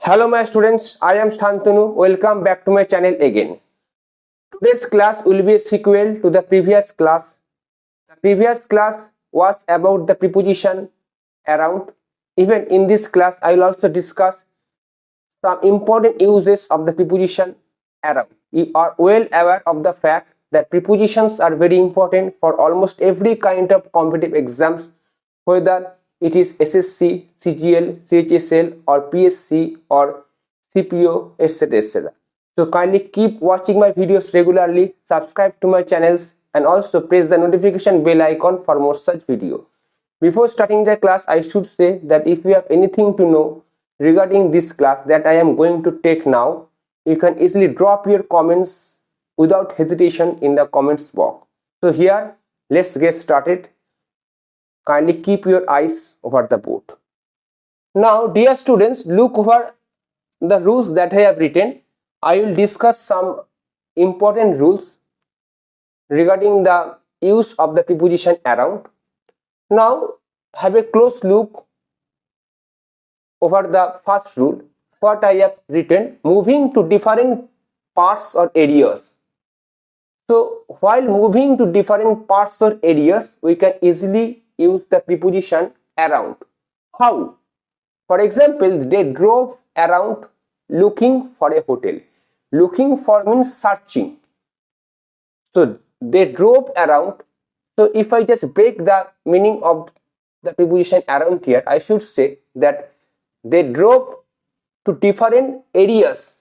Hello my students, I am Santanu. Welcome back to my channel again. Today's class will be a sequel to the previous class. The previous class was about the preposition around. Even in this class, I will also discuss some important uses of the preposition around. You are well aware of the fact that prepositions are very important for almost every kind of competitive exams, whether it is SSC, CGL, CHSL or PSC or CPO, etc. etc. So kindly keep watching my videos regularly, subscribe to my channels and also press the notification bell icon for more such video. Before starting the class, I should say that if you have anything to know regarding this class that I am going to take now, you can easily drop your comments without hesitation in the comments box. So here, let's get started. Kindly keep your eyes over the board. Now, dear students, look over the rules that I have written. I will discuss some important rules regarding the use of the preposition around. Now, have a close look over the first rule. What I have written, moving to different parts or areas. So, while moving to different parts or areas, we can easily use the preposition around. How? For example, they drove around looking for a hotel. Looking for means searching. So they drove around. So if I just break the meaning of the preposition around here, I should say that they drove to different areas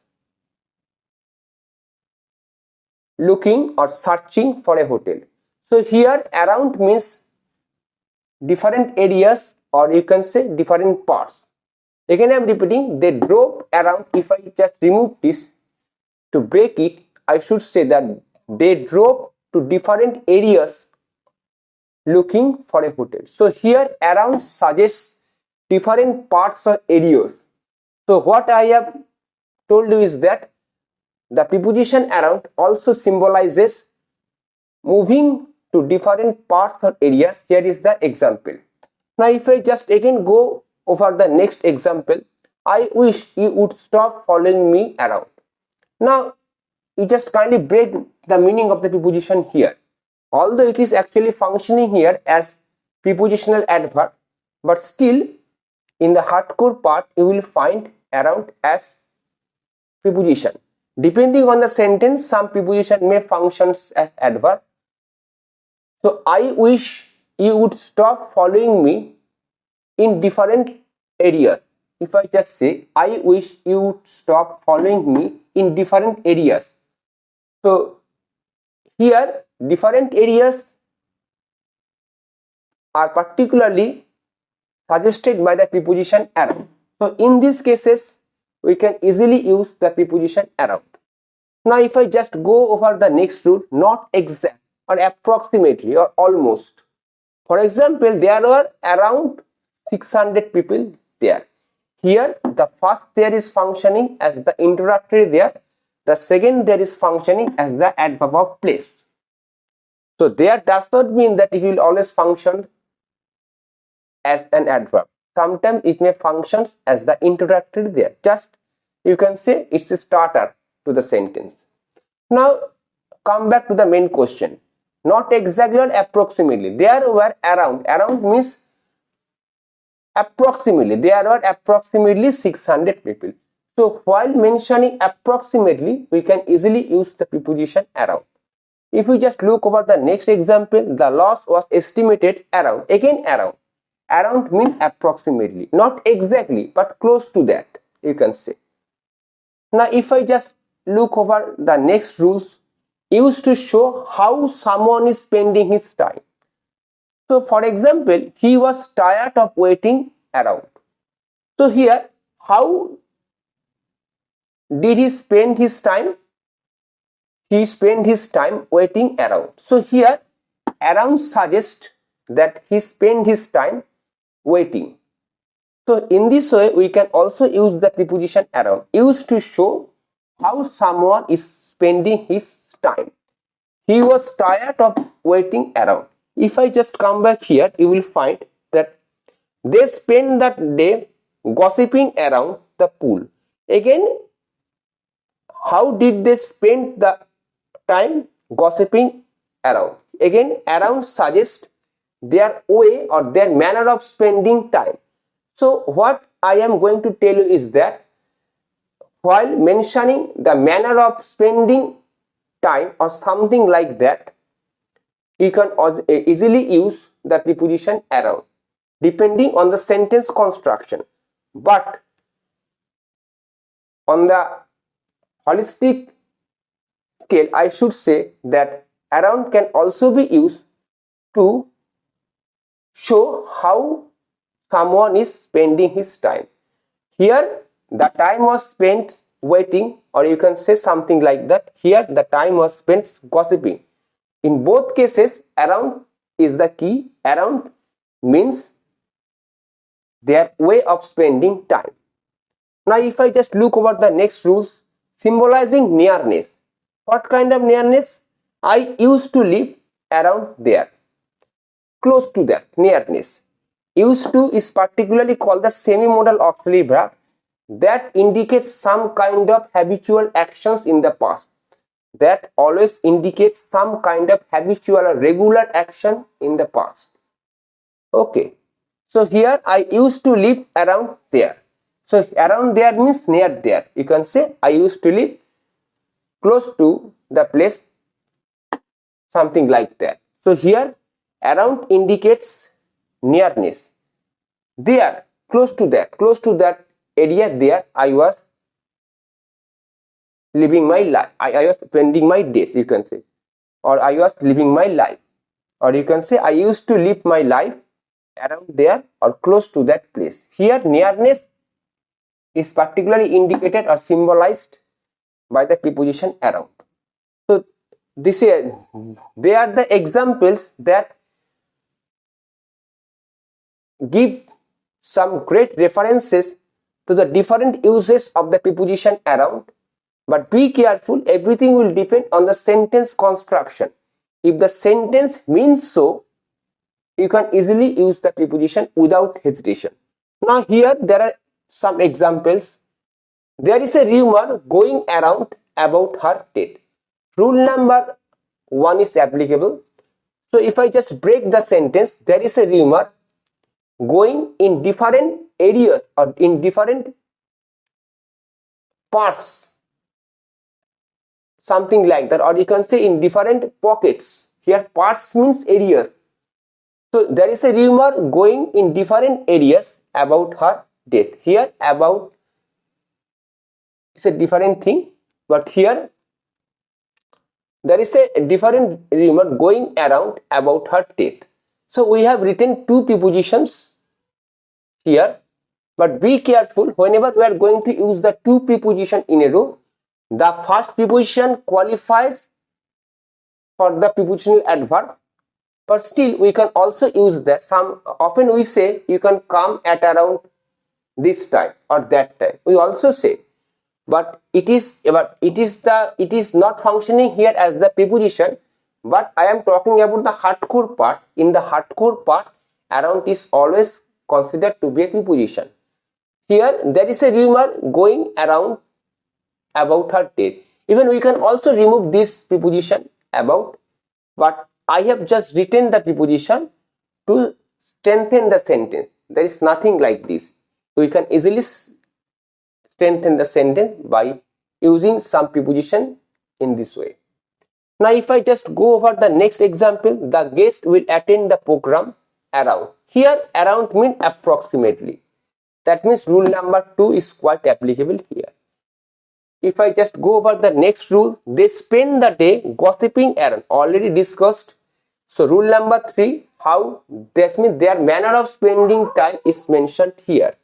looking or searching for a hotel. So here around means different areas, or you can say different parts. Again I am repeating, they drove around. If I just remove this to break it, I should say that they drove to different areas looking for a hotel. So here around suggests different parts or areas. So what I have told you is that the preposition around also symbolizes moving to different parts or areas. Here is the example. Now if I just again go over the next example, I wish you would stop following me around. Now you just kindly break the meaning of the preposition here. Although it is actually functioning here as prepositional adverb, but still in the hardcore part you will find around as preposition. Depending on the sentence, some preposition may function as adverb. So I wish you would stop following me in different areas. If I just say I wish you would stop following me in different areas. So here different areas are particularly suggested by the preposition around. So in these cases we can easily use the preposition around. Now if I just go over the next rule, not exact or approximately or almost. For example, there were around 600 people there. Here the first there is functioning as the introductory there. The second there is functioning as the adverb of place. So there does not mean that it will always function as an adverb. Sometimes it may function as the introductory there. Just you can say it's a starter to the sentence. Now come back to the main question. Not exactly or approximately. There were around. Around means approximately. There were approximately 600 people. So while mentioning approximately, we can easily use the preposition around. If we just look over the next example, the loss was estimated around. Again around. Around means approximately. Not exactly, but close to that, you can say. Now if I just look over the next rules, used to show how someone is spending his time. So for example, he was tired of waiting around. So here, how did he spend his time? He spent his time waiting around. So here around suggests that he spent his time waiting. So in this way we can also use the preposition around, used to show how someone is spending his time. He was tired of waiting around. If I just come back here, you will find that they spent that day gossiping around the pool. Again, how did they spend the time gossiping around? Again, around suggests their way or their manner of spending time. So what I am going to tell you is that while mentioning the manner of spending time or something like that, you can easily use the preposition around depending on the sentence construction. But on the holistic scale, I should say that around can also be used to show how someone is spending his time. Here the time was spent waiting, or you can say something like that. Here the time was spent gossiping. In both cases, around is the key. Around means their way of spending time. Now if I just look over the next rules, symbolizing nearness. What kind of nearness? I used to live around there. Close to that, nearness. Used to is particularly called the semi-modal auxiliary verb that indicates some kind of habitual actions in the past. That always indicates some kind of habitual or regular action in the past. Okay. So here I used to live around there. So around there means near there. You can say I used to live close to the place, something like that. So here around indicates nearness. There, close to that area, there I was living my life. I was spending my days, you can say, or I was living my life, or you can say I used to live my life around there or close to that place. Here nearness is particularly indicated or symbolized by the preposition around. So they are the examples that give some great references to the different uses of the preposition around. But be careful, everything will depend on the sentence construction. If the sentence means so, you can easily use the preposition without hesitation. Now here there are some examples. There is a rumor going around about her death. Rule number 1 is applicable. So if I just break the sentence, there is a rumor going in different areas or in different parts, something like that, or you can say in different pockets. Here parts means areas. So there is a rumor going in different areas about her death. Here about is a different thing, but here there is a different rumor going around about her death. So we have written two prepositions here, but be careful, whenever we are going to use the two preposition in a row, the first preposition qualifies for the prepositional adverb, but still we can also use that. Often we say you can come at around this time or that time. We also say, but it is not functioning here as the preposition. But I am talking about the hardcore part. In the hardcore part, around is always considered to be a preposition. Here there is a rumor going around about her death. Even we can also remove this preposition about, but I have just written the preposition to strengthen the sentence. There is nothing like this. We can easily strengthen the sentence by using some preposition in this way. Now if I just go over the next example, the guest will attend the program around. Here around means approximately. That means rule number 2 is quite applicable here. If I just go over the next rule, they spend the day gossiping around. Already discussed. So rule number 3, how this means their manner of spending time is mentioned here.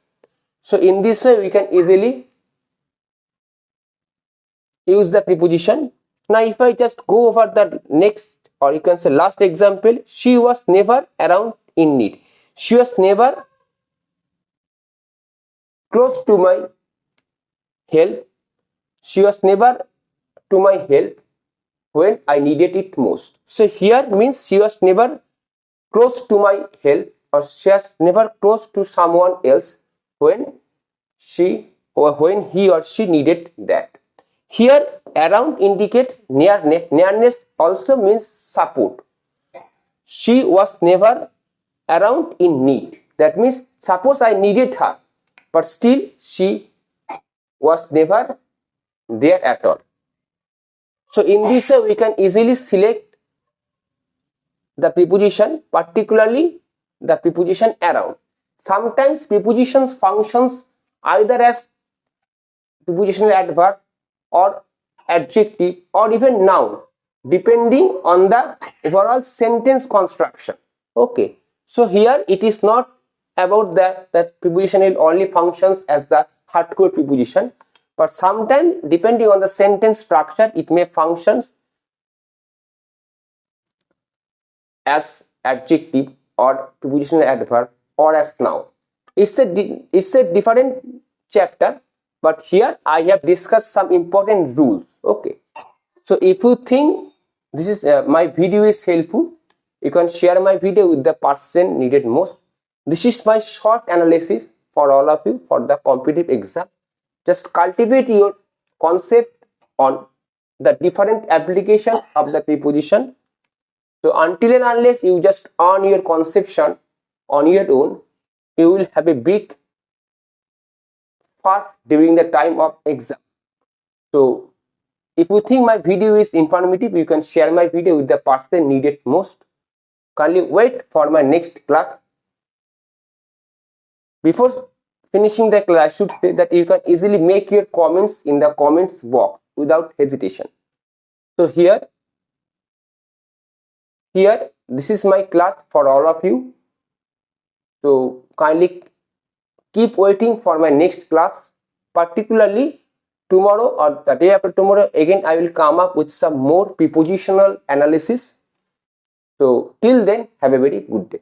So in this way we can easily use the preposition. Now if I just go over the next, or you can say last example, she was never around in need. She was never close to my help. She was never to my help when I needed it most. So here means she was never close to my help, or she was never close to someone else when she or when he or she needed that. Here around indicates nearness. Nearness also means support. She was never around in need. That means suppose I needed her, but still she was never there at all. So in this way we can easily select the preposition, particularly the preposition around. Sometimes prepositions functions either as prepositional adverb or adjective or even noun, depending on the overall sentence construction. Okay, so here it is not about that preposition will only functions as the hardcore preposition, but sometimes depending on the sentence structure it may functions as adjective or prepositional adverb or as noun. It's a different chapter, but here I have discussed some important rules. Okay, so if you think this is my video is helpful, you can share my video with the person needed most. This is my short analysis for all of you for the competitive exam. Just cultivate your concept on the different application of the preposition. So until and unless you just earn your conception on your own, you will have a big fast during the time of exam. So if you think my video is informative, you can share my video with the person needed most. Kindly wait for my next class. Before finishing the class, I should say that you can easily make your comments in the comments box without hesitation. So here this is my class for all of you. So kindly keep waiting for my next class, particularly tomorrow or the day after tomorrow. Again I will come up with some more prepositional analysis. So till then, have a very good day.